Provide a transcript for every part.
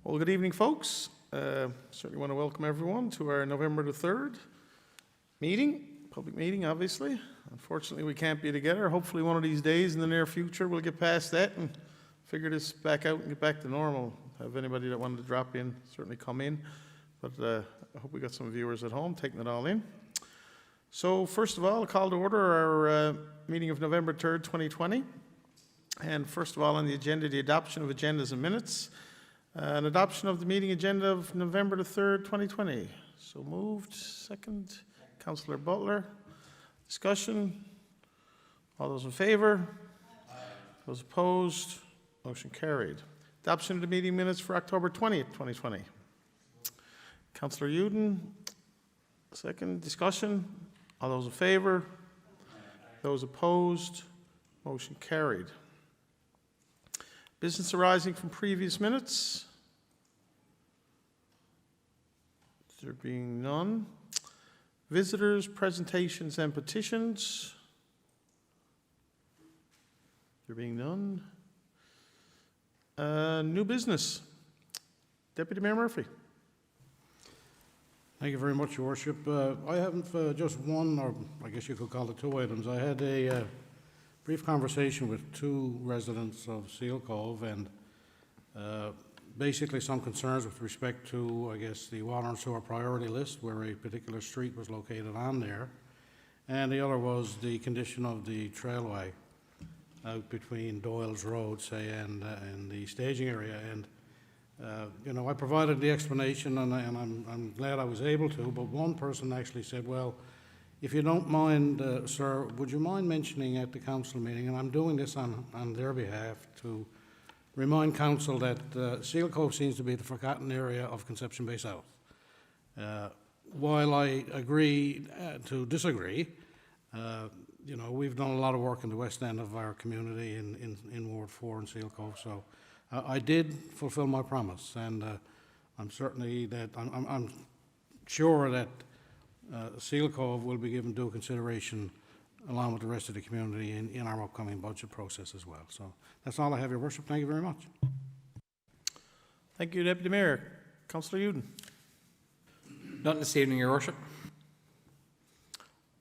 Well, good evening, folks. Certainly want to welcome everyone to our November the 3rd meeting, public meeting, obviously. Unfortunately, we can't be together. Hopefully, one of these days in the near future, we'll get past that and figure this back out and get back to normal. Have anybody that wanted to drop in, certainly come in. But I hope we got some viewers at home taking it all in. So, first of all, I'll call to order our meeting of November 3rd, 2020. And first of all, on the agenda, the adoption of agendas and minutes. An adoption of the meeting agenda of November the 3rd, 2020. So moved. Second. Councillor Butler. Discussion. All those in favour? Aye. Those opposed? Motion carried. Adoption of the meeting minutes for October 20th, 2020. Councillor Uden. Second. Discussion. All those in favour? Those opposed? Motion carried. Business arising from previous minutes. There being none. Visitors, presentations, and petitions. There being none. New business. Deputy Mayor Murphy. Thank you very much, Your Worship. I have just one, or I guess you could call it two items. I had a brief conversation with two residents of Seal Cove and basically some concerns with respect to, I guess, the water and sewer priority list where a particular street was located on there. And the other was the condition of the trailway out between Doyle's Road, say, and the staging area. And, you know, I provided the explanation and I'm glad I was able to, but one person actually said, well, if you don't mind, sir, would you mind mentioning at the council meeting, and I'm doing this on their behalf, to remind council that Seal Cove seems to be the forgotten area of Conception Bay South. While I agree to disagree, you know, we've done a lot of work in the west end of our community in Ward 4 in Seal Cove, so I did fulfill my promise, and I'm certainly that, I'm sure that Seal Cove will be given due consideration along with the rest of the community in our upcoming budget process as well. So that's all I have, Your Worship. Thank you very much. Thank you, Deputy Mayor. Councillor Uden. Nothing this evening, Your Worship.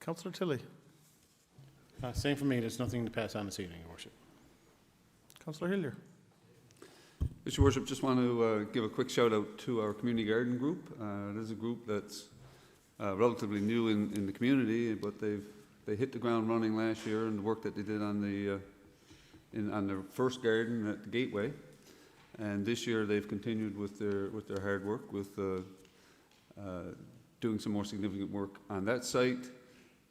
Councillor Tilley. Same for me. There's nothing to pass on this evening, Your Worship. Councillor Hillier. Mr. Worship, just want to give a quick shout out to our community garden group. It is a group that's relatively new in the community, but they hit the ground running last year in the work that they did on their first garden at the Gateway, and this year they've continued with their hard work with doing some more significant work on that site.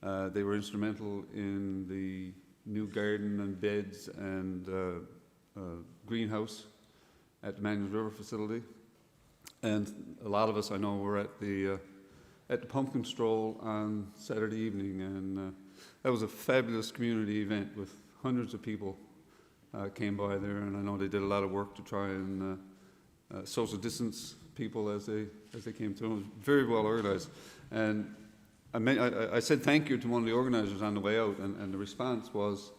They were instrumental in the new garden and beds and greenhouse at the Magnus River facility, and a lot of us I know were at the pumpkin stroll on Saturday evening, and that was a fabulous community event with hundreds of people came by there, and I know they did a lot of work to try and social distance people as they came through. It was very well organized, and I said thank you to one of the organizers on the way out, and the response was,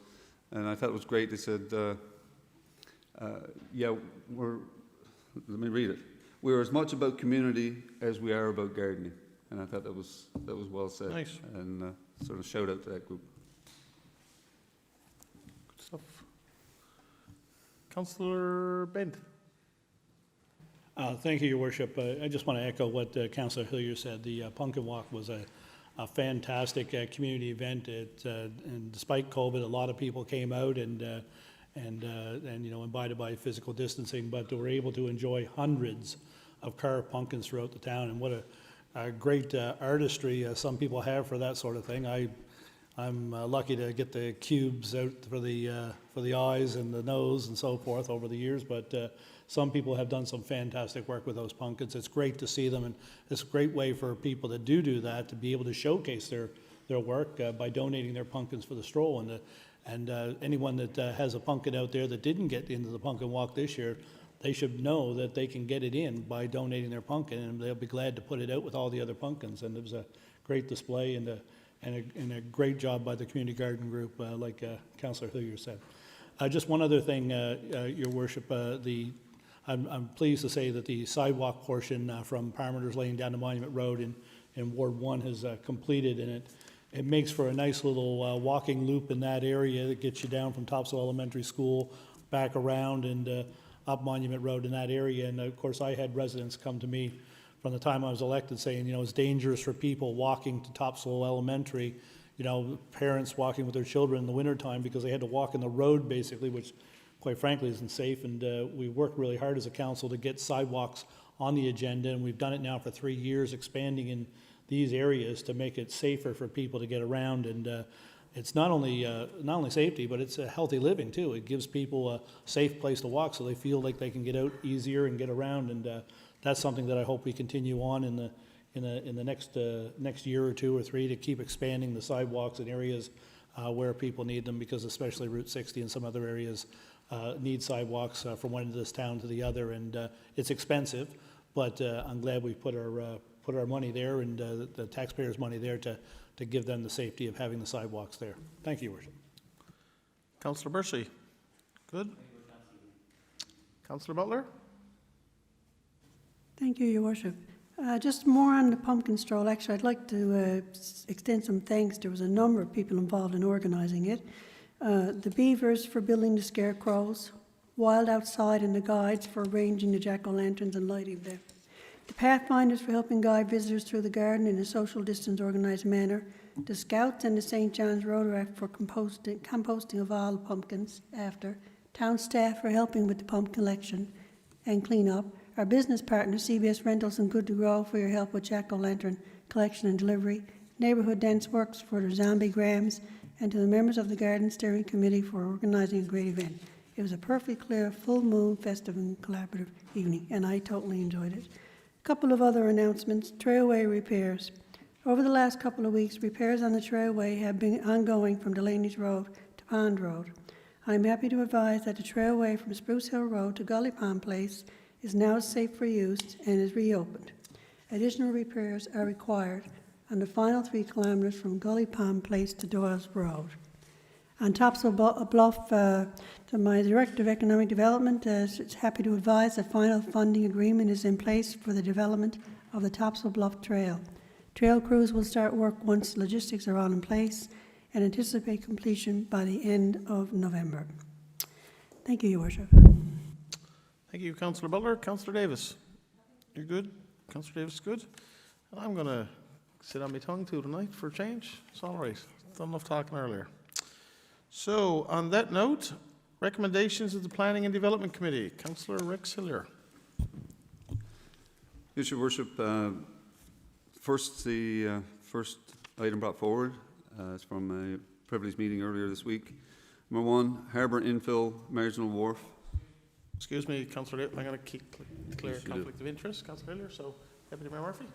and I thought it was great. They said, "Yeah, let me read it. We're as much about community as we are about gardening." And I thought that was well said. Nice. And sort of shout out to that group. Good stuff. Councillor Bent. Thank you, Your Worship. I just want to echo what Councillor Hillier said. The Pumpkin Walk was a fantastic community event. And despite COVID, a lot of people came out and you know, abided by physical distancing, but they were able to enjoy hundreds of carved pumpkins throughout the town. And what a great artistry some people have for that sort of thing. I'm lucky to get the cubes out for the eyes and the nose and so forth over the years, but some people have done some fantastic work with those pumpkins. It's great to see them, and it's a great way for people that do that to be able to showcase their work by donating their pumpkins for the stroll. And anyone that has a pumpkin out there that didn't get into the Pumpkin Walk this year, they should know that they can get it in by donating their pumpkin, and they'll be glad to put it out with all the other pumpkins. And it was a great display and a great job by the community garden group, like Councillor Hillier said. Just one other thing, Your Worship, I'm pleased to say that the sidewalk portion from Parmiter's Lane down to Monument Road in Ward 1 has completed, and it makes for a nice little walking loop in that area that gets you down from Topsail Elementary School, back around and up Monument Road in that area. And of course, I had residents come to me from the time I was elected saying, you know, it's dangerous for people walking to Topsail Elementary, you know, parents walking with their children in the wintertime because they had to walk in the road basically, which quite frankly isn't safe. And we worked really hard as a council to get sidewalks on the agenda, and we've done it now for 3 years, expanding in these areas to make it safer for people to get around. And it's not only safety, but it's a healthy living too. It gives people a safe place to walk so they feel like they can get out easier and get around. And that's something that I hope we continue on in the next year or 2 or 3 to keep expanding the sidewalks in areas where people need them, because especially Route 60 and some other areas need sidewalks from one end of this town to the other. And it's expensive, but I'm glad we put our money there and the taxpayers' money there to give them the safety of having the sidewalks there. Thank you, Your Worship. Councillor Bercy, good. Councillor Butler? Thank you, Your Worship. Just more on the pumpkin stroll. Actually, I'd like to extend some thanks. There was a number of people involved in organising it. The Beavers for building the scarecrows, Wild Outside and the Guides for arranging the jack-o'-lanterns and lighting them, the Pathfinders for helping guide visitors through the garden in a social distance organised manner, the Scouts and the St. John's Rotaract for composting of all the pumpkins after, town staff for helping with the pumpkin collection and clean-up, our business partners, CBS Rentals and Good to Grow, for your help with jack-o'-lantern collection and delivery, Neighbourhood Dance Works for the zombie grams, and to the members of the Garden Steering Committee for organising a great event. It was a perfectly clear, full moon, festive and collaborative evening, and I totally enjoyed it. A couple of other announcements. Trailway Repairs. Over the last couple of weeks, repairs on the Trailway have been ongoing from Delaney's Road to Pond Road. I'm happy to advise that the Trailway from Spruce Hill Road to Gully Pond Place is now safe for use and is reopened. Additional repairs are required on the final 3 kilometres from Gully Pond Place to Doyle's Road. On Topsail Bluff, to my Director of Economic Development, is happy to advise that final funding agreement is in place for the development of the Topsail Bluff Trail. Trail crews will start work once logistics are all in place and anticipate completion by the end of November. Thank you, Your Worship. Thank you, Councillor Butler. Councillor Davis, you're good? Councillor Davis, good? I'm going to sit on my tongue too tonight for a change. It's all right. Done enough talking earlier. So, on that note, recommendations of the Planning and Development Committee. Councillor Rex Hillier. Yes, Your Worship. First item brought forward is from a privileged meeting earlier this week. Number 1, Harbour Infill, Marginal Wharf. Excuse me, Councillor Davis, I'm going to declare Yes, you conflict of interest. Councillor Hillier, so Deputy Mayor Murphy.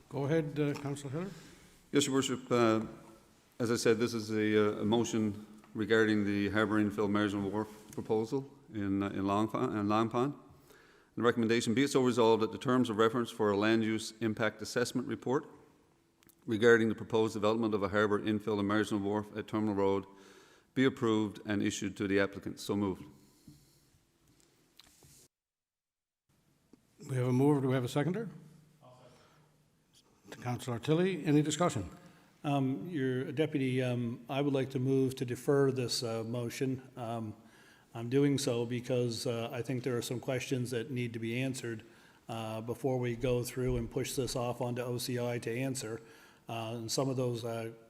Go ahead, Councillor Hiller. Yes, Your Worship. As I said, this is a motion regarding the Harbour Infill Marginal Wharf proposal in Long Pond. The recommendation be it so resolved that the terms of reference for a land use impact assessment report regarding the proposed development of a harbour infill and marginal wharf at Terminal Road be approved and issued to the applicant. So moved. We have a mover. Do we have a seconder? Councillor Tilley, any discussion? Your Deputy, I would like to move to defer this motion. I'm doing so because I think there are some questions that need to be answered before we go through and push this off onto OCI to answer. And some of those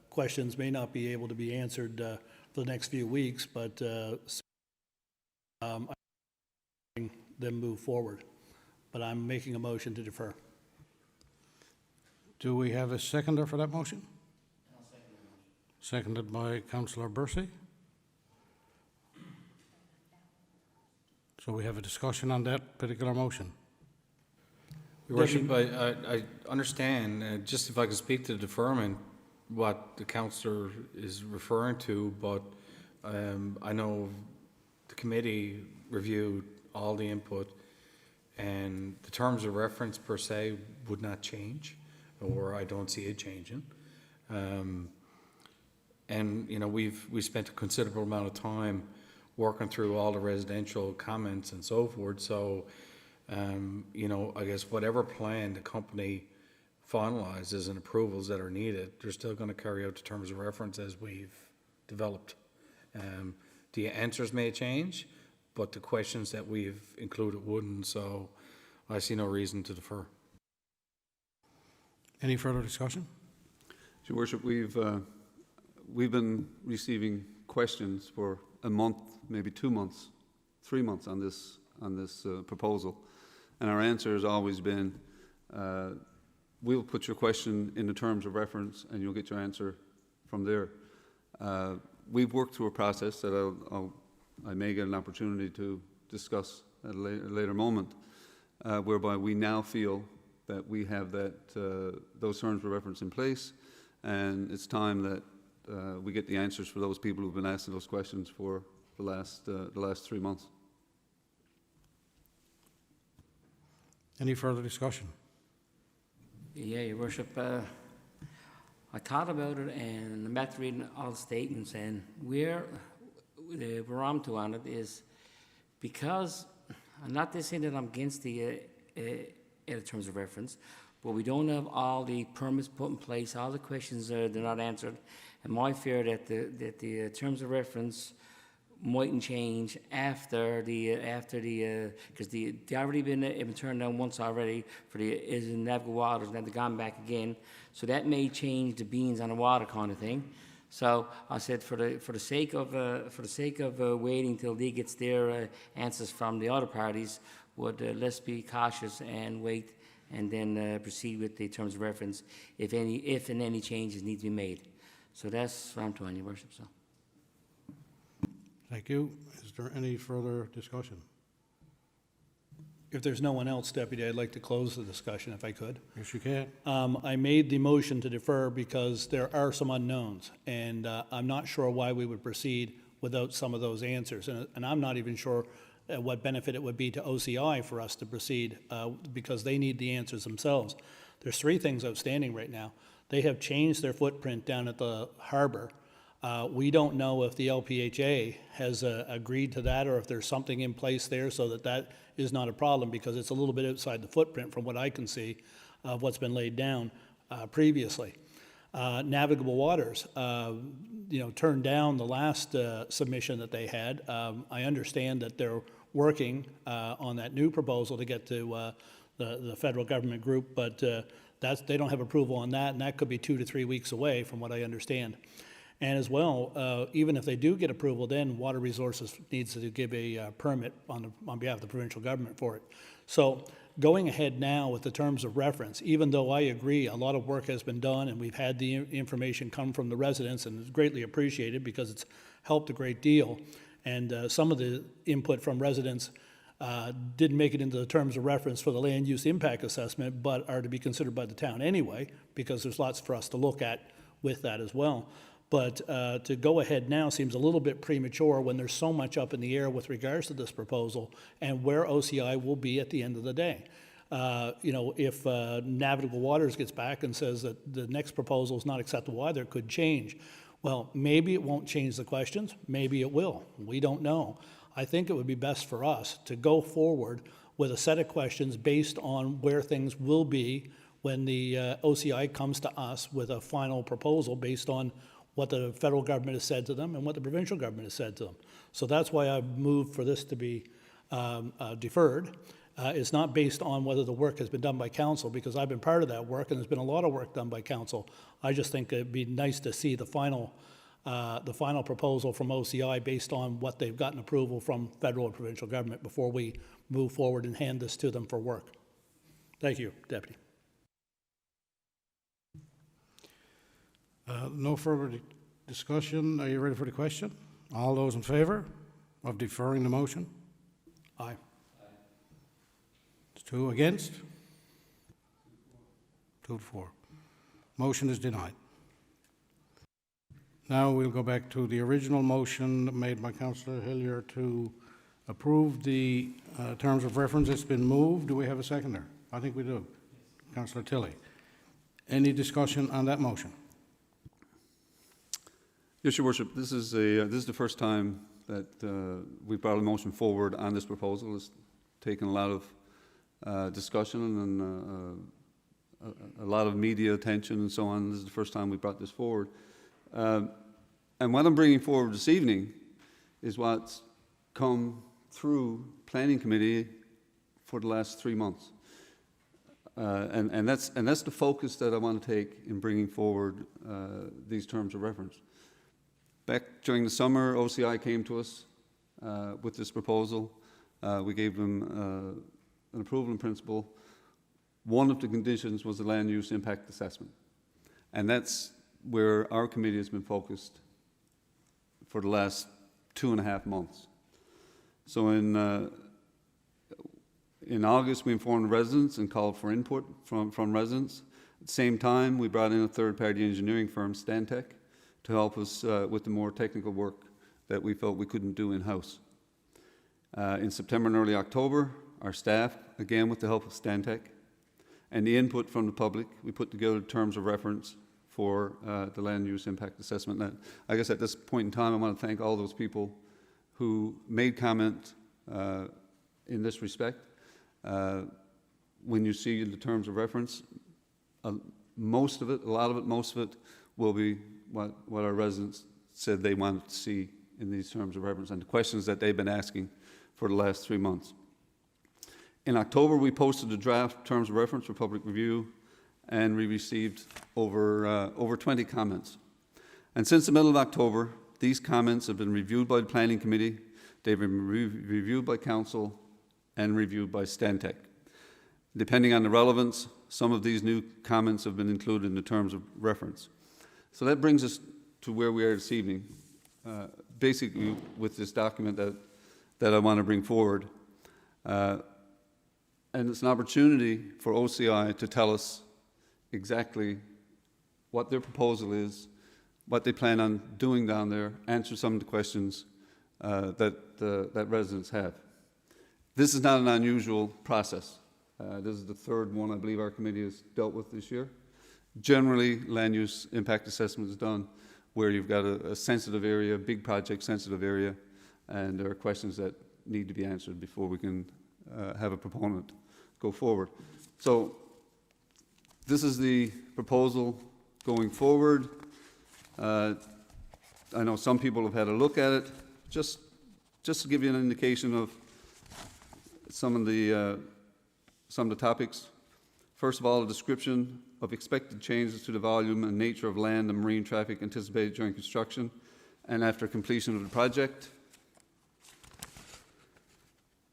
questions may not be able to be answered for the next few weeks, but I'm them move forward. But I'm making a motion to defer. Do we have a seconder for that motion? I'll second the motion. Seconded by Councillor Bercy. So we have a discussion on that particular motion. Your Worship, I understand, just if I could speak to the deferment, what the councillor is referring to, but I know the committee reviewed all the input. And the terms of reference per se would not change, or I don't see it changing. And, you know, we spent a considerable amount of time working through all the residential comments and so forth. So, you know, I guess whatever plan the company finalizes and approvals that are needed, they're still going to carry out the terms of reference as we've developed. The answers may change, but the questions that we've included wouldn't, so I see no reason to defer. Any further discussion? Your Worship, we've been receiving questions for a month, maybe 2 months, 3 months on this proposal, and our answer has always been, we'll put your question in the terms of reference, and you'll get your answer from there. We've worked through a process that I may get an opportunity to discuss at a later moment, whereby we now feel that we have those terms of reference in place, and it's time that we get the answers for those people who've been asking those questions for the last 3 months. Any further discussion? Yeah, Your Worship, I thought about it and I'm back to reading all the statements, and where I'm to on it is because, I'm not to say that I'm against the terms of reference, but we don't have all the permits put in place, all the questions they're not answered, and my fear that the terms of reference mightn't change after the because they already been turned down once already for the is in navigable waters, and then they've gone back again, so that may change the beans on the water kind of thing. So I said for the sake of waiting till they gets their answers from the other parties, would let's be cautious and wait, and then proceed with the terms of reference if and any changes need to be made. So that's what I'm doing, Your Worship. So. Thank you. Is there any further discussion? If there's no one else, Deputy, I'd like to close the discussion if I could. Yes, you can. I made the motion to defer because there are some unknowns, and I'm not sure why we would proceed without some of those answers. And I'm not even sure what benefit it would be to OCI for us to proceed because they need the answers themselves. There's 3 things outstanding right now. They have changed their footprint down at the harbor. We don't know if the LPHA has agreed to that or if there's something in place there so that is not a problem, because it's a little bit outside the footprint from what I can see of what's been laid down previously. Navigable waters, turned down the last submission that they had. I understand that they're working on that new proposal to get to the federal government group, but they don't have approval on that, and that could be 2 to 3 weeks away from what I understand. And as well, even if they do get approval, then Water Resources needs to give a permit on behalf of the provincial government for it. So going ahead now with the terms of reference, even though I agree a lot of work has been done and we've had the information come from the residents, and it's greatly appreciated because it's helped a great deal, and some of the input from residents didn't make it into the terms of reference for the land use impact assessment, but are to be considered by the town anyway, because there's lots for us to look at with that as well. But to go ahead now seems a little bit premature when there's so much up in the air with regards to this proposal and where OCI will be at the end of the day. If Navigable Waters gets back and says that the next proposal is not acceptable either, it could change. Well, maybe it won't change the questions. Maybe it will. We don't know. I think it would be best for us to go forward with a set of questions based on where things will be when the OCI comes to us with a final proposal based on what the federal government has said to them and what the provincial government has said to them. So that's why I've moved for this to be deferred. It's not based on whether the work has been done by council, because I've been part of that work and there's been a lot of work done by council. I just think it'd be nice to see the final proposal from OCI based on what they've gotten approval from federal and provincial government before we move forward and hand this to them for work. Thank you, Deputy. No further discussion. Are you ready for the question? All those in favor of deferring the motion? Aye. 2 against? 2 to 4. Motion is denied. Now we'll go back to the original motion made by Councillor Hillier to approve the terms of reference. It's been moved. Do we have a seconder? I think we do. Councillor Tilley. Any discussion on that motion? Yes, Your Worship, this is the first time that we brought a motion forward on this proposal. It's taken a lot of discussion and a lot of media attention and so on. This is the first time we brought this forward. And what I'm bringing forward this evening is what's come through Planning Committee for the last 3 months. And that's the focus that I want to take in bringing forward these terms of reference. Back during the summer, OCI came to us with this proposal. We gave them an approval in principle. One of the conditions was the land use impact assessment. And that's where our committee has been focused for the last 2.5 months. So in August, we informed residents and called for input from residents. At the same time, we brought in a third-party engineering firm, Stantec, to help us with the more technical work that we felt we couldn't do in-house. In September and early October, our staff, again with the help of Stantec, and the input from the public, we put together terms of reference for the land use impact assessment. And I guess at this point in time, I want to thank all those people who made comment in this respect. When you see the terms of reference, most of it will be what our residents said they wanted to see in these terms of reference and the questions that they've been asking for the last 3 months. In October, we posted the draft terms of reference for public review, and we received over 20 comments. And since the middle of October, these comments have been reviewed by the Planning Committee, they've been reviewed by Council, and reviewed by Stantec. Depending on the relevance, some of these new comments have been included in the terms of reference. So that brings us to where we are this evening, basically with this document that I want to bring forward. And it's an opportunity for OCI to tell us exactly what their proposal is, what they plan on doing down there, answer some of the questions that residents have. This is not an unusual process. This is the third one I believe our committee has dealt with this year. Generally, land use impact assessment is done where you've got a sensitive area, big project sensitive area, and there are questions that need to be answered before we can have a proponent go forward. So this is the proposal going forward. I know some people have had a look at it. Just to give you an indication of some of the topics. First of all, a description of expected changes to the volume and nature of land and marine traffic anticipated during construction and after completion of the project.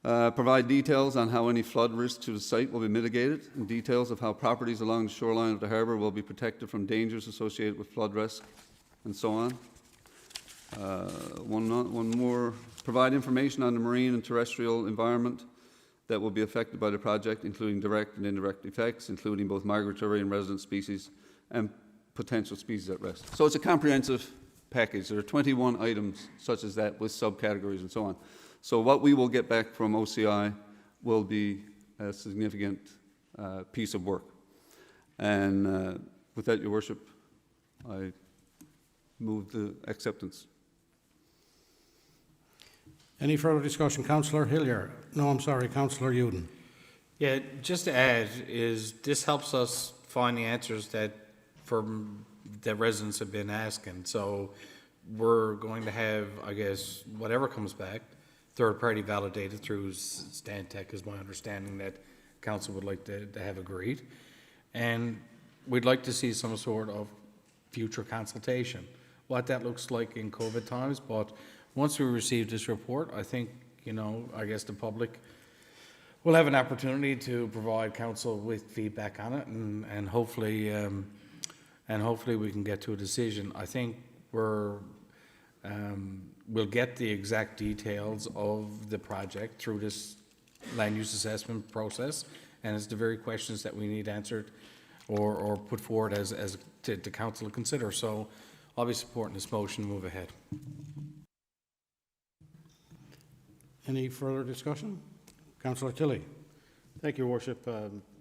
Provide details on how any flood risk to the site will be mitigated, and details of how properties along the shoreline of the harbour will be protected from dangers associated with flood risk, and so on. One more, provide information on the marine and terrestrial environment that will be affected by the project, including direct and indirect effects, including both migratory and resident species and potential species at risk. So it's a comprehensive package. There are 21 items such as that with subcategories and so on. So what we will get back from OCI will be a significant piece of work. And with that, Your Worship, I move the acceptance. Any further discussion? Councillor Hillier. No, I'm sorry, Councillor Uden. Yeah, just to add, is this helps us find the answers that residents have been asking. So we're going to have, I guess, whatever comes back, third-party validated through Stantec is my understanding that council would like to have agreed. And we'd like to see some sort of future consultation, what that looks like in COVID times. But once we receive this report, I think, I guess the public will have an opportunity to provide council with feedback on it, and hopefully we can get to a decision. I think we'll get the exact details of the project through this land use assessment process, and it's the very questions that we need answered or put forward as to council to consider. So I'll be supporting this motion to move ahead. Any further discussion? Councillor Tilley. Thank you, Your Worship.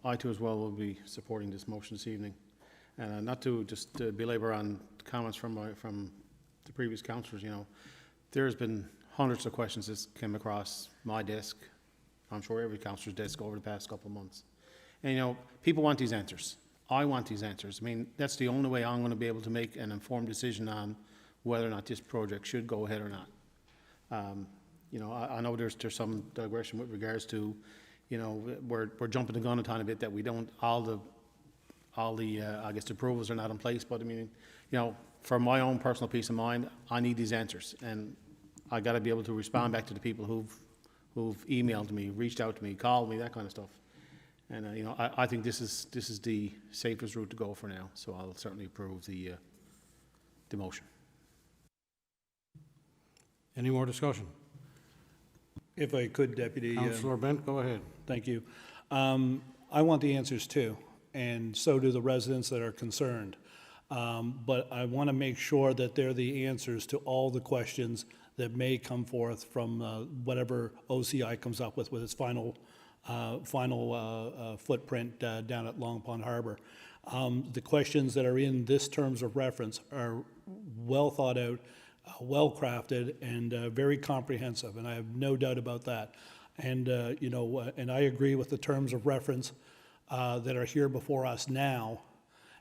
I too as well will be supporting this motion this evening. And not to just belabor on comments from the previous councillors, you know, there's been hundreds of questions that came across my desk, I'm sure every councillor's desk over the past couple of months. And, you know, people want these answers. I want these answers. I mean, that's the only way I'm going to be able to make an informed decision on whether or not this project should go ahead or not. You know, I know there's some digression with regards to, you know, we're jumping the gun a tiny bit that we don't, all the I guess the approvals are not in place, but I mean, you know, for my own personal peace of mind, I need these answers, and I got to be able to respond back to the people who've emailed me, reached out to me, called me, that kind of stuff. And, you know, I think this is the safest route to go for now, so I'll certainly approve the motion. Any more discussion? If I could, Deputy. Councillor Bent, go ahead. Thank you. I want the answers too, and so do the residents that are concerned. But I want to make sure that they're the answers to all the questions that may come forth from whatever OCI comes up with its final footprint down at Long Pond Harbor. The questions that are in this terms of reference are well thought out, well crafted, and very comprehensive, and I have no doubt about that. And you know, and I agree with the terms of reference that are here before us now,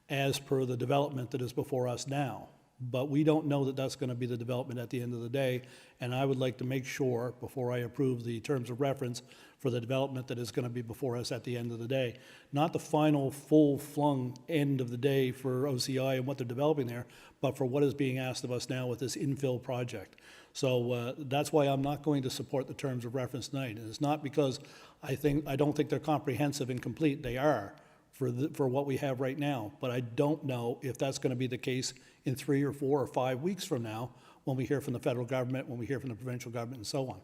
as per the development that is before us now. But we don't know that that's going to be the development at the end of the day, and I would like to make sure, before I approve the terms of reference for the development that is going to be before us at the end of the day, not the final full-flung end of the day for OCI and what they're developing there, but for what is being asked of us now with this infill project. So that's why I'm not going to support the terms of reference tonight, and it's not because I don't think they're comprehensive and complete. They are for what we have right now, but I don't know if that's going to be the case in 3 or 4 or 5 weeks from now, when we hear from the federal government, when we hear from the provincial government, and so on.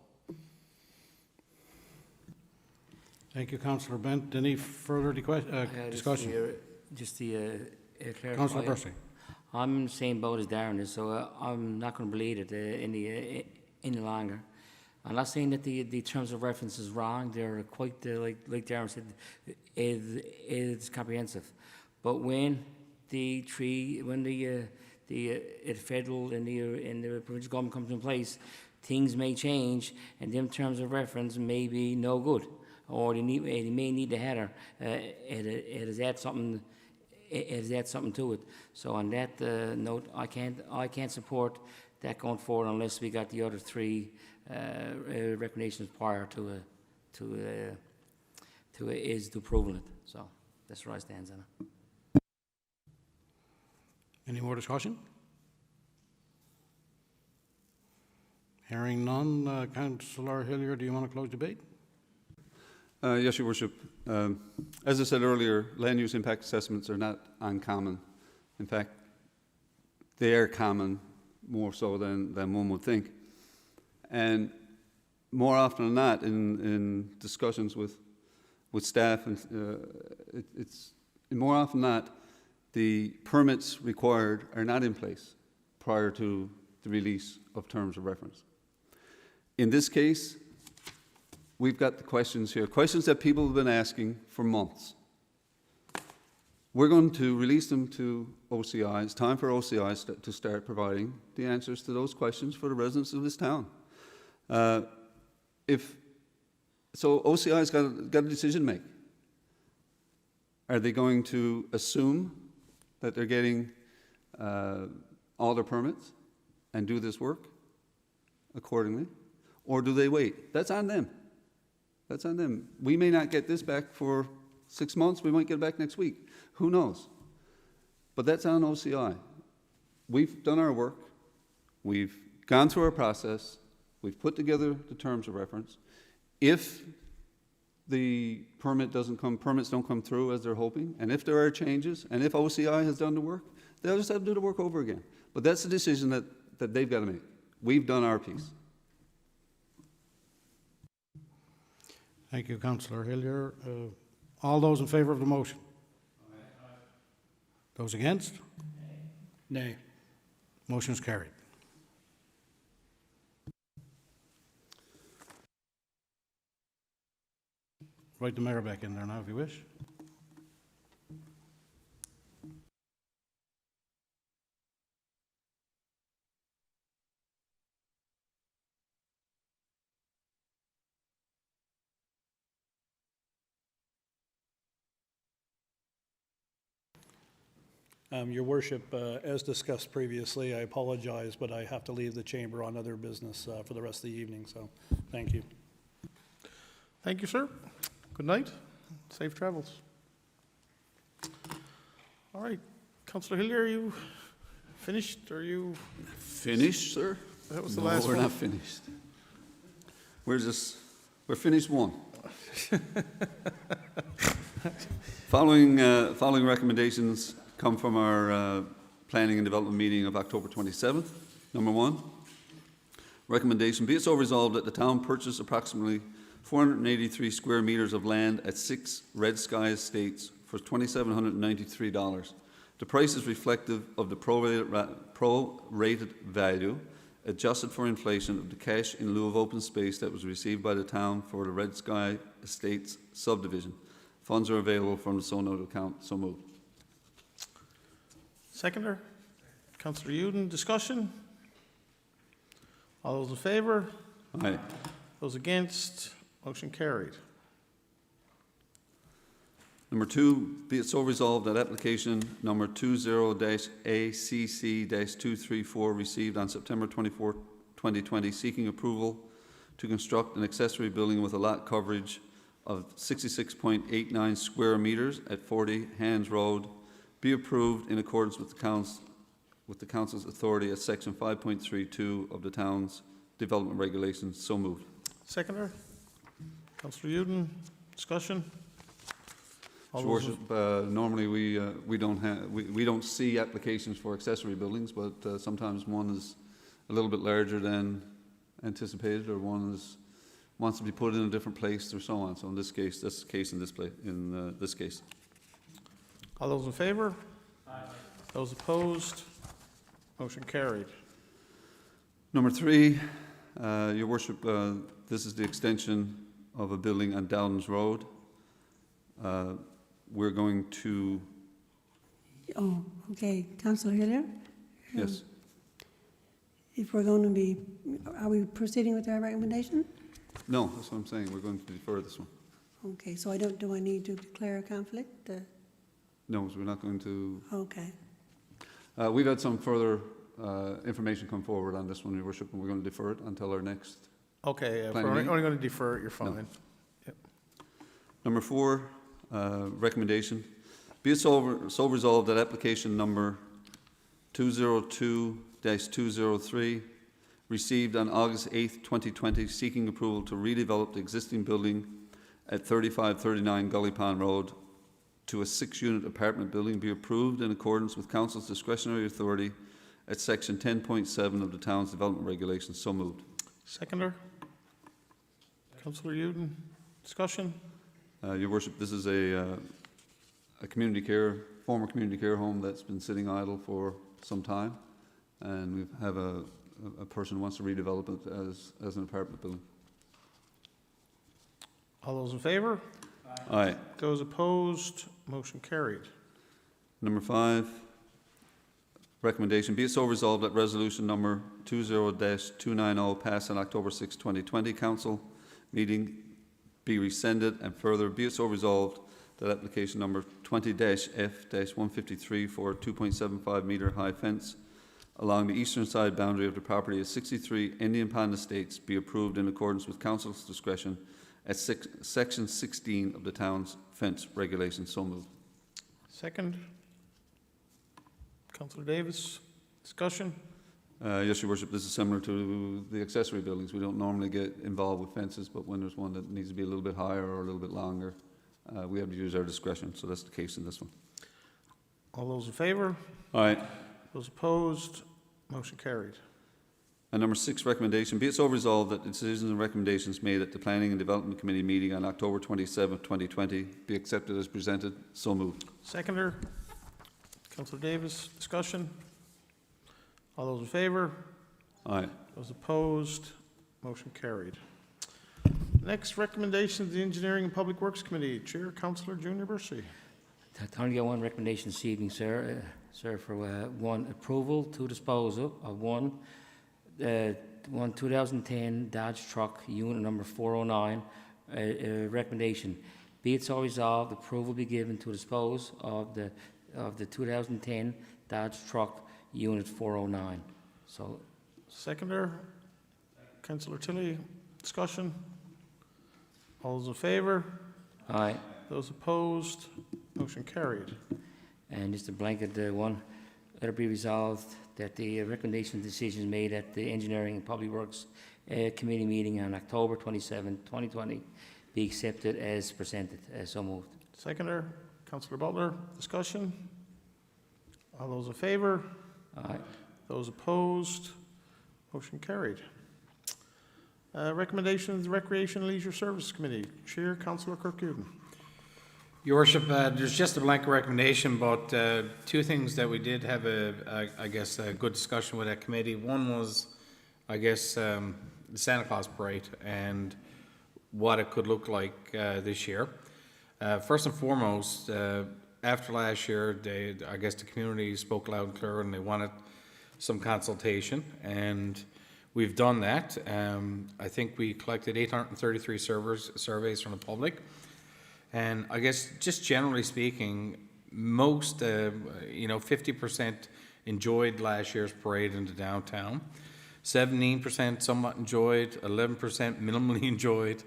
Thank you, Councillor Bent. Any further discussion? Just to clarify. Councillor Percy. I'm in the same boat as Darren is, so I'm not going to believe it any longer. I'm not saying that the terms of reference is wrong. They're quite, like Darren said, it's comprehensive. But when the federal and the provincial government comes in place, things may change, and them terms of reference may be no good, or they may need the header. It has add something. It has add something to it. So on that note, I can't support that going forward unless we got the other 3 recommendations prior to approving it. So that's where I stand, Anna. Any more discussion? Hearing none, Councillor Hillier, do you want to close debate? Yes, Your Worship. As I said earlier, land use impact assessments are not uncommon. In fact, they are common more so than one would think. And more often than not, in discussions with staff, and it's more often than not, the permits required are not in place prior to the release of terms of reference. In this case, we've got the questions here, questions that people have been asking for months. We're going to release them to OCI. It's time for OCI to start providing the answers to those questions for the residents of this town. So OCI's got a decision to make. Are they going to assume that they're getting all their permits and do this work accordingly? Or do they wait? That's on them. That's on them. We may not get this back for 6 months. We might get it back next week. Who knows? But that's on OCI. We've done our work. We've gone through our process. We've put together the terms of reference. If the permits don't come through as they're hoping, and if there are changes, and if OCI has done the work, they'll just have to do the work over again. But that's the decision that they've got to make. We've done our piece. Thank you, Councillor Hillier. All those in favour of the motion? Aye. Those against? Nay. Motion is carried. Invite the mayor back in there now if you wish. Your worship, as discussed previously, I apologize, but I have to leave the chamber on other business for the rest of the evening, so thank you. Thank you, sir. Good night. Safe travels. All right, Councillor Hillier, are you finished? Are you, Finished, sir? that was the No, last we're one? not finished. We're finished one. Following recommendations come from our Planning and Development meeting of October 27th. Number 1, recommendation, be it so resolved that the town purchase approximately 483 square meters of land at 6 Red Sky Estates for $2,793. The price is reflective of the prorated value, adjusted for inflation, of the cash in lieu of open space that was received by the town for the Red Sky Estates subdivision. Funds are available from the so noted account. So moved. Seconder? Councillor Uden, discussion? All those in favour? Aye. Those against? Motion carried. Number 2, be it so resolved that application number 20-ACC-234 received on September 24, 2020, seeking approval to construct an accessory building with a lot coverage of 66.89 square meters at 40 Hands Road, be approved in accordance with the council's authority at section 5.32 of the town's development regulations. So moved. Seconder? Councillor Uden, discussion? All Your those in- Worship, normally we don't see applications for accessory buildings, but sometimes one is a little bit larger than anticipated, or one wants to be put in a different place, or so on. So in this case, that's the case in this case. All those in favour? Aye. Those opposed? Motion carried. Number 3, Your Worship, this is the extension of a building on Dowdens Road. We're going to, Oh, okay. Councillor Hillier? yes, If we're going to be, are we proceeding with our recommendation? no, that's what I'm saying, we're going to defer this one. Okay, so do I need to declare a conflict? No, so we're not going to, Okay, we've had some further information come forward on this one, Your Worship, and we're going to defer it until our next. Okay, if Planning we're meeting? only going to defer it, you're fine. Number 4, recommendation, be it so resolved that application number 202-203 received on August 8th, 2020, seeking approval to redevelop the existing building at 3539 Gully Pond Road to a 6-unit apartment building be approved in accordance with council's discretionary authority at section 10.7 of the town's development regulations. So moved. Seconder? Councillor Uden, discussion? Your Worship, this is a former community care home that's been sitting idle for some time, and we have a person who wants to redevelop it as an apartment building. All those in favour? Aye. Those opposed? Motion carried. Number 5, recommendation, be it so resolved that resolution number 20-290 passed on October 6, 2020, council meeting be rescinded, and further be it so resolved that application number 20-F-153 for a 2.75 metre high fence along the eastern side boundary of the property of 63 Indian Pond Estates be approved in accordance with council's discretion at section 16 of the town's fence regulations. So moved. Second? Councillor Davis, discussion? Yes, Your Worship, this is similar to the accessory buildings. We don't normally get involved with fences, but when there's one that needs to be a little bit higher or a little bit longer, we have to use our discretion. So that's the case in this one. All those in favour? Aye. Those opposed? Motion carried. And number 6, recommendation, be it so resolved that the decisions and recommendations made at the Planning and Development Committee meeting on October 27, 2020 be accepted as presented. So moved. Seconder? Councillor Davis, discussion? All those in favour? Aye. Those opposed? Motion carried. Next recommendation is the Engineering and Public Works Committee. Chair, Councillor Junior Bursey. I only got one recommendation this evening, sir. For one, approval to dispose of one 2010 Dodge truck, unit number 409. Recommendation, be it so resolved, approval be given to dispose of the 2010 Dodge truck, unit 409. So, Seconder, Councillor Tilley. Discussion? All those in favour? aye. Those opposed? Motion carried. And just a blanket one, let it be resolved that the recommendation decisions made at the Engineering and Public Works Committee meeting on October 27, 2020 be accepted as presented. So moved. Seconder, Councillor Butler. Discussion? All those in favour? Aye. Those opposed? Motion carried. Recommendation of the Recreation and Leisure Services Committee. Chair, Councillor Kirkuden. Your Worship, there's just a blanket recommendation, but two things that we did have I guess, a good discussion with that committee. One was, I guess, the Santa Claus parade and what it could look like this year. First and foremost, after last year, I guess the community spoke loud and clear and they wanted some consultation, and we've done that. I think we collected 833 surveys from the public. And I guess just generally speaking, most, 50% enjoyed last year's parade in the downtown. 17% somewhat enjoyed, 11% minimally enjoyed,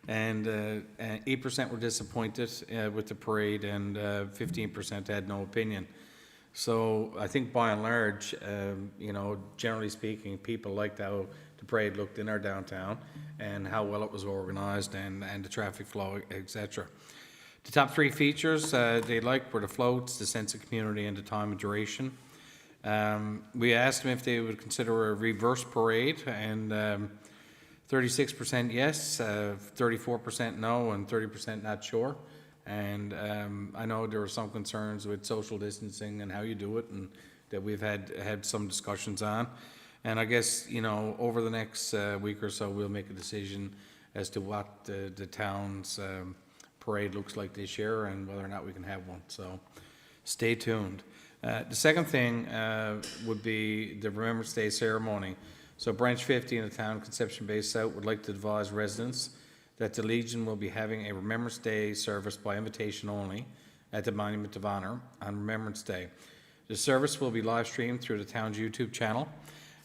and 8% were disappointed with the parade, and 15% had no opinion. So I think by and large, generally speaking, people liked how the parade looked in our downtown and how well it was organized and the traffic flow, etc. The top three features they liked were the floats, the sense of community, and the time and duration. We asked them if they would consider a reverse parade, and 36% yes, 34% no, and 30% not sure. And I know there were some concerns with social distancing and how you do it, and that we've had some discussions on. And I guess, over the next week or so, we'll make a decision as to what the town's parade looks like this year and whether or not we can have one. So stay tuned. The second thing would be the Remembrance Day Ceremony. So Branch 50 in the town, Conception Bay South, would like to advise residents that the Legion will be having a Remembrance Day service by invitation only at the Monument of Honor on Remembrance Day. The service will be live streamed through the town's YouTube channel.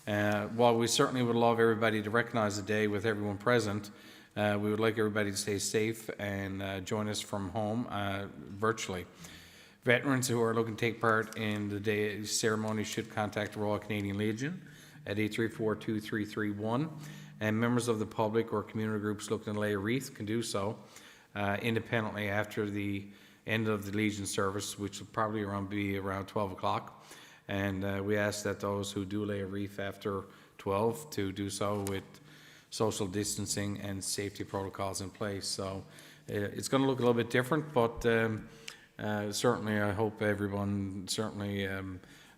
While we certainly would love everybody to recognize the day with everyone present, we would like everybody to stay safe and join us from home virtually. Veterans who are looking to take part in the day ceremony should contact the Royal Canadian Legion at 834-2331, and members of the public or community groups looking to lay a wreath can do so independently after the end of the Legion service, which will probably be around 12 o'clock. And we ask that those who do lay a wreath after 12 to do so with social distancing and safety protocols in place. So it's going to look a little bit different, but certainly I hope everyone certainly,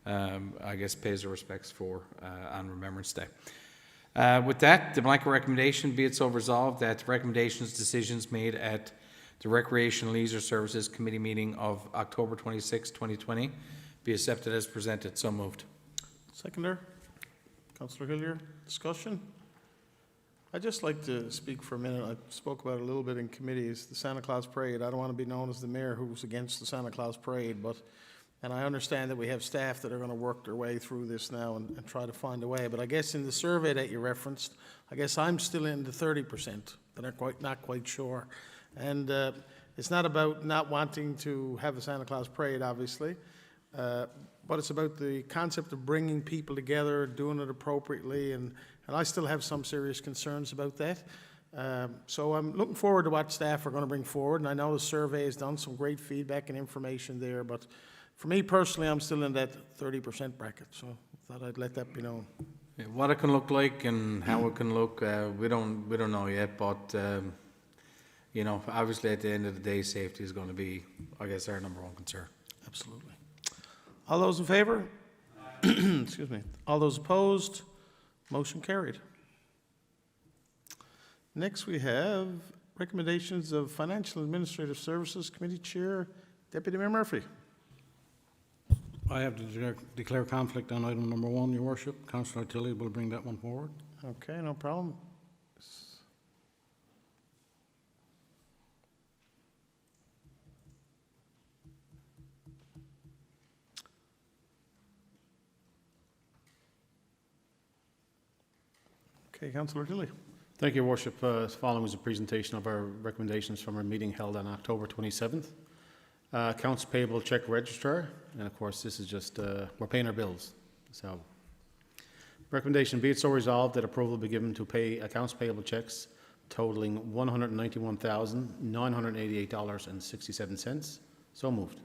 I guess, pays their respects on Remembrance Day. With that, the blanket recommendation, be it so resolved that recommendations, decisions made at the Recreation and Leisure Services Committee meeting of October 26, 2020, be accepted as presented. So moved. Seconder, Councillor Hillier. Discussion? I'd just like to speak for a minute. I spoke about it a little bit in committees, the Santa Claus Parade. I don't want to be known as the mayor who's against the Santa Claus Parade, and I understand that we have staff that are going to work their way through this now and try to find a way. But I guess in the survey that you referenced, I guess I'm still in the 30% that are not quite sure. And it's not about not wanting to have a Santa Claus Parade, obviously, but it's about the concept of bringing people together, doing it appropriately, and I still have some serious concerns about that. So I'm looking forward to what staff are going to bring forward, and I know the survey has done some great feedback and information there, but for me personally, I'm still in that 30% bracket, so I thought I'd let that be known. Yeah, what it can look like and how it can look, we don't know yet, but obviously at the end of the day, safety is going to be, I guess, our number one concern. Absolutely. All those in favor? Excuse me. All those opposed? Motion carried. Next, we have recommendations of Financial Administrative Services Committee Chair, Deputy Mayor Murphy. I have to declare conflict on item number 1, Your Worship. Councillor Tilley will bring that one forward. Okay, no problem. Okay, Councillor Tilley. Thank you, Your Worship. Following was a presentation of our recommendations from our meeting held on October 27th. Accounts payable check registrar, and of course this is just, we're paying our bills. So, recommendation be it so resolved that approval be given to pay accounts payable checks totaling $191,988.67. So moved.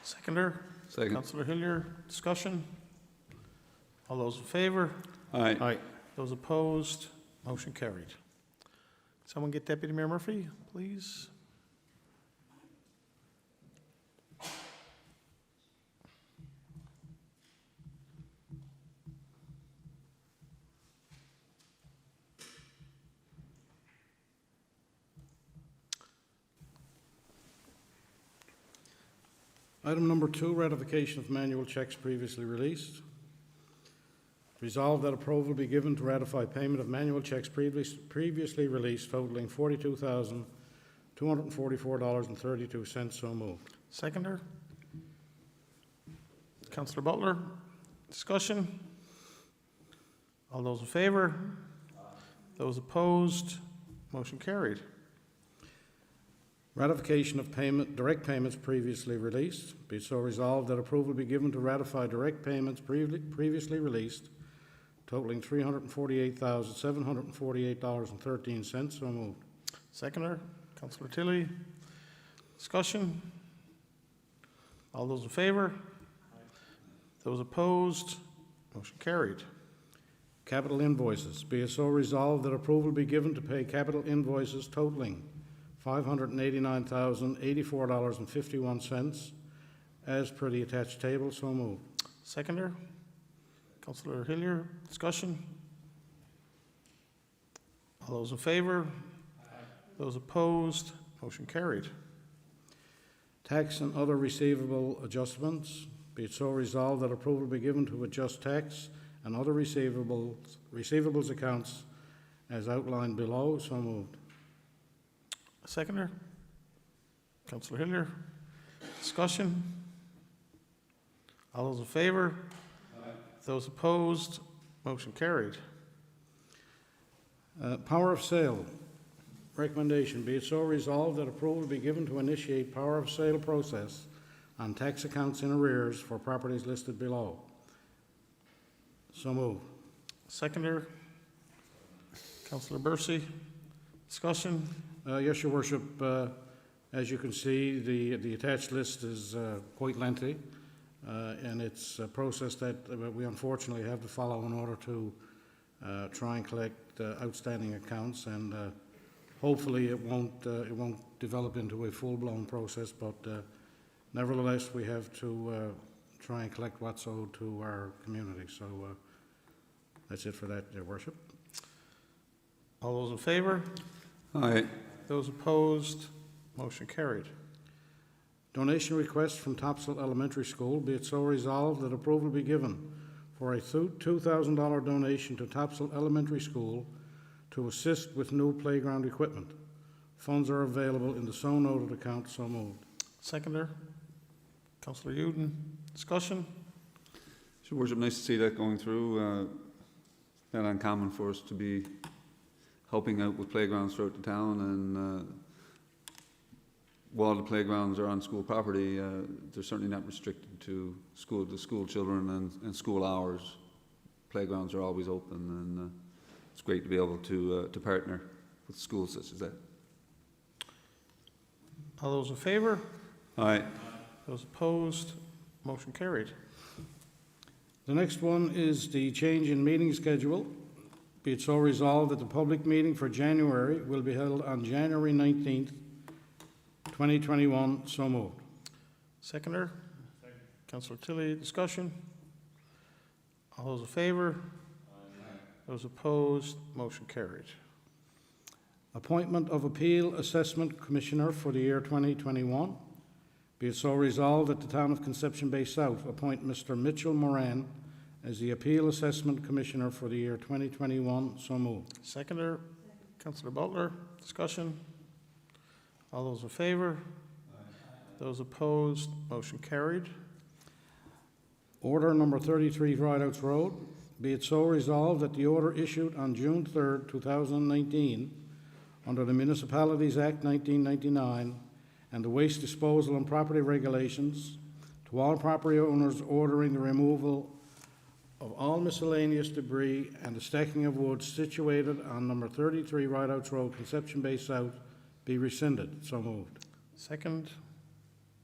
Seconder. Second. Councillor Hillier, discussion? All those in favour? Aye. Aye. Those opposed? Motion carried. Someone get Deputy Mayor Murphy, please? Item number 2, ratification of manual checks previously released. Resolved that approval be given to ratify payment of manual checks previously released totaling $42,244.32. So moved. Seconder. Councillor Butler, discussion? All those in favour? Those opposed? Motion carried. Ratification of direct payments previously released. Be it so resolved that approval be given to ratify direct payments previously released totaling $348,748.13. So moved. Seconder. Councillor Tilley, discussion? All those in favour? Those opposed? Motion carried. Capital invoices. Be it so resolved that approval be given to pay capital invoices totaling $589,084.51 as per the attached table. So moved. Seconder. Councillor Hillier, discussion? All those in favour? Those opposed? Motion carried. Tax and other receivable adjustments. Be it so resolved that approval be given to adjust tax and other receivables accounts as outlined below. So moved. Seconder. Councillor Hillier, discussion? All those in favour? Those opposed? Motion carried. Power of sale. Recommendation, be it so resolved that approval be given to initiate power of sale process on tax accounts in arrears for properties listed below. So moved. Seconder. Councillor Bursey, discussion? Yes, Your Worship. As you can see, the attached list is quite lengthy, and it's a process that we unfortunately have to follow in order to try and collect outstanding accounts, and hopefully it won't develop into a full-blown process, but nevertheless we have to try and collect what's owed to our community. So that's it for that, Your Worship. All those in favour? Aye. Those opposed? Motion carried. Donation request from Topsail Elementary School. Be it so resolved that approval be given for a $2,000 donation to Topsail Elementary School to assist with new playground equipment. Funds are available in the so noted account. So moved. Seconder. Councillor Uden, discussion? Your Worship, nice to see that going through. Not uncommon for us to be helping out with playgrounds throughout the town, and while the playgrounds are on school property, they're certainly not restricted to school children and school hours. Playgrounds are always open, and it's great to be able to partner with schools such as that. All those in favour? Aye. Those opposed? Motion carried. The next one is the change in meeting schedule. Be it so resolved that the public meeting for January will be held on January 19th, 2021. So moved. Seconder. Councillor Tilley, discussion? All those in favour? Those opposed? Motion carried. Appointment of Appeal Assessment Commissioner for the year 2021. Be it so resolved that the Town of Conception Bay South appoint Mr. Mitchell Moran as the Appeal Assessment Commissioner for the year 2021. So moved. Seconder, Councillor Butler. Discussion. All those in favour? Those opposed? Motion carried. Order number 33 Rideouts Road. Be it so resolved that the order issued on June 3rd, 2019, under the Municipalities Act 1999 and the Waste Disposal and Property Regulations, to all property owners ordering the removal of all miscellaneous debris and the stacking of wood situated on number 33 Rideouts Road, Conception Bay South, be rescinded. So moved. Second,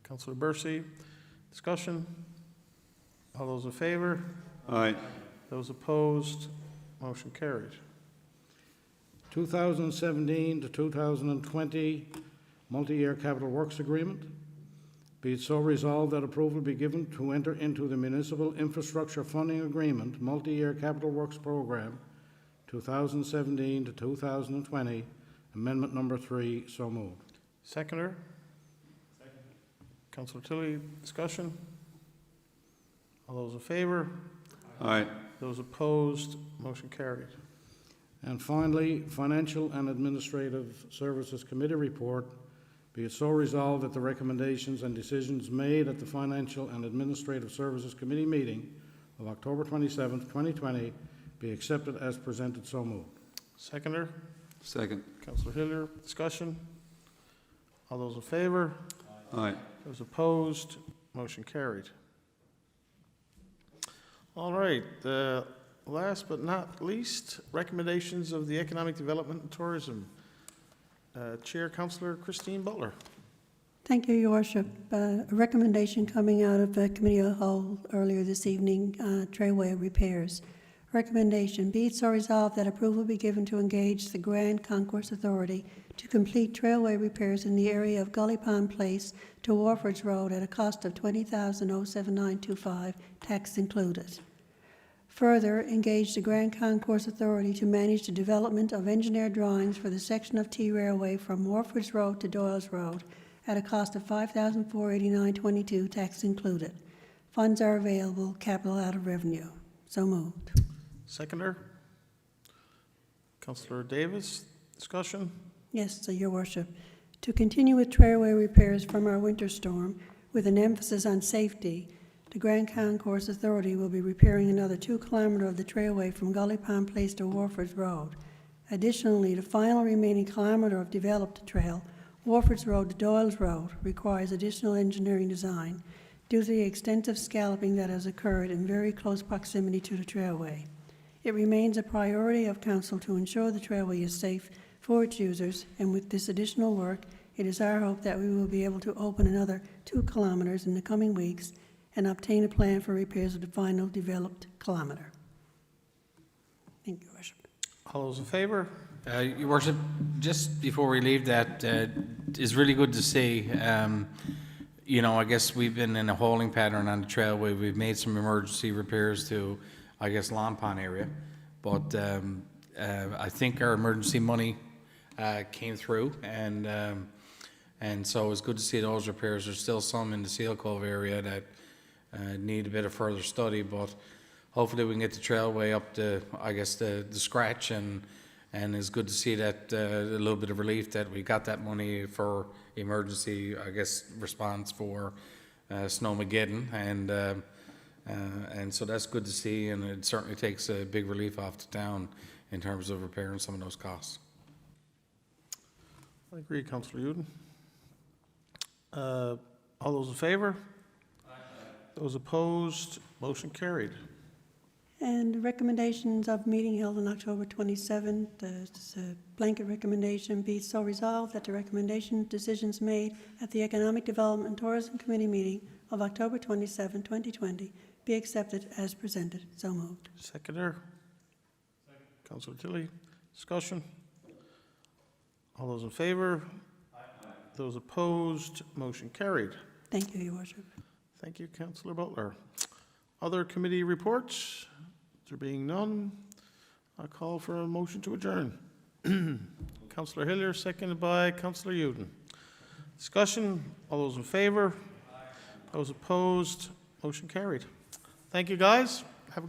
Councillor Bercy. Discussion. All those in favour? Aye. Those opposed? Motion carried. 2017 to 2020 Multi-Year Capital Works Agreement. Be it so resolved that approval be given to enter into the Municipal Infrastructure Funding Agreement Multi-Year Capital Works Program 2017 to 2020, Amendment number 3. So moved. Seconder. Councillor Tilley. Discussion. All those in favour? Aye. Those opposed? Motion carried. And finally, Financial and Administrative Services Committee report. Be it so resolved that the recommendations and decisions made at the Financial and Administrative Services Committee meeting of October 27th, 2020 be accepted as presented. So moved. Seconder. Second. Councillor Hillier. Discussion. All those in favour? Aye. Those opposed? Motion carried. All right, last but not least, recommendations of the Economic Development and Tourism. Chair, Councillor Christine Butler. Thank you, Your Worship. A recommendation coming out of Committee of the Whole earlier this evening, Trailway Repairs. Recommendation, be it so resolved that approval be given to engage the Grand Concourse Authority to complete trailway repairs in the area of Gully Pond Place to Warford's Road at a cost of $20,079.25, tax included. Further, engage the Grand Concourse Authority to manage the development of engineered drawings for the section of T Railway from Warford's Road to Doyle's Road at a cost of $5,489.22, tax included. Funds are available, capital out of revenue. So moved. Seconder. Councillor Davis. Discussion. Yes, so Your Worship. To continue with Trailway repairs from our winter storm, with an emphasis on safety, the Grand Concourse Authority will be repairing another 2 kilometres of the trailway from Gully Pond Place to Warford's Road. Additionally, the final remaining kilometre of developed trail, Warford's Road to Doyle's Road, requires additional engineering design due to the extensive scalloping that has occurred in very close proximity to the trailway. It remains a priority of Council to ensure the trailway is safe for its users, and with this additional work, it is our hope that we will be able to open another 2 kilometres in the coming weeks and obtain a plan for repairs of the final developed kilometre. Thank you, Your Worship. All those in favour? Your Worship, just before we leave that, it's really good to see. You know, I guess we've been in a holding pattern on the trailway. We've made some emergency repairs to, I guess, Lawn Pond area, but I think our emergency money came through, and so it's good to see those repairs. There's still some in the Seal Cove area that need a bit of further study, but hopefully we can get the trailway up to, I guess, the scratch, and it's good to see that a little bit of relief that we got that money for emergency, I guess, response for Snowmageddon, and so that's good to see, and it certainly takes a big relief off the town in terms of repairing some of those costs. I agree, Councillor Uden. All those in favour? Those opposed? Motion carried. And recommendations of meeting held on October 27th, it's a blanket recommendation, be it so resolved that the recommendation decisions made at the Economic Development and Tourism Committee meeting of October 27, 2020 be accepted as presented. So moved. Seconder. Councillor Tilley. Discussion. All those in favour? Those opposed? Motion carried. Thank you, Your Worship. Thank you, Councillor Butler. Other committee reports? There being none, I call for a motion to adjourn. Councillor Hillier, seconded by Councillor Uden. Discussion, all those in favour? Those opposed? Motion carried. Thank you, guys.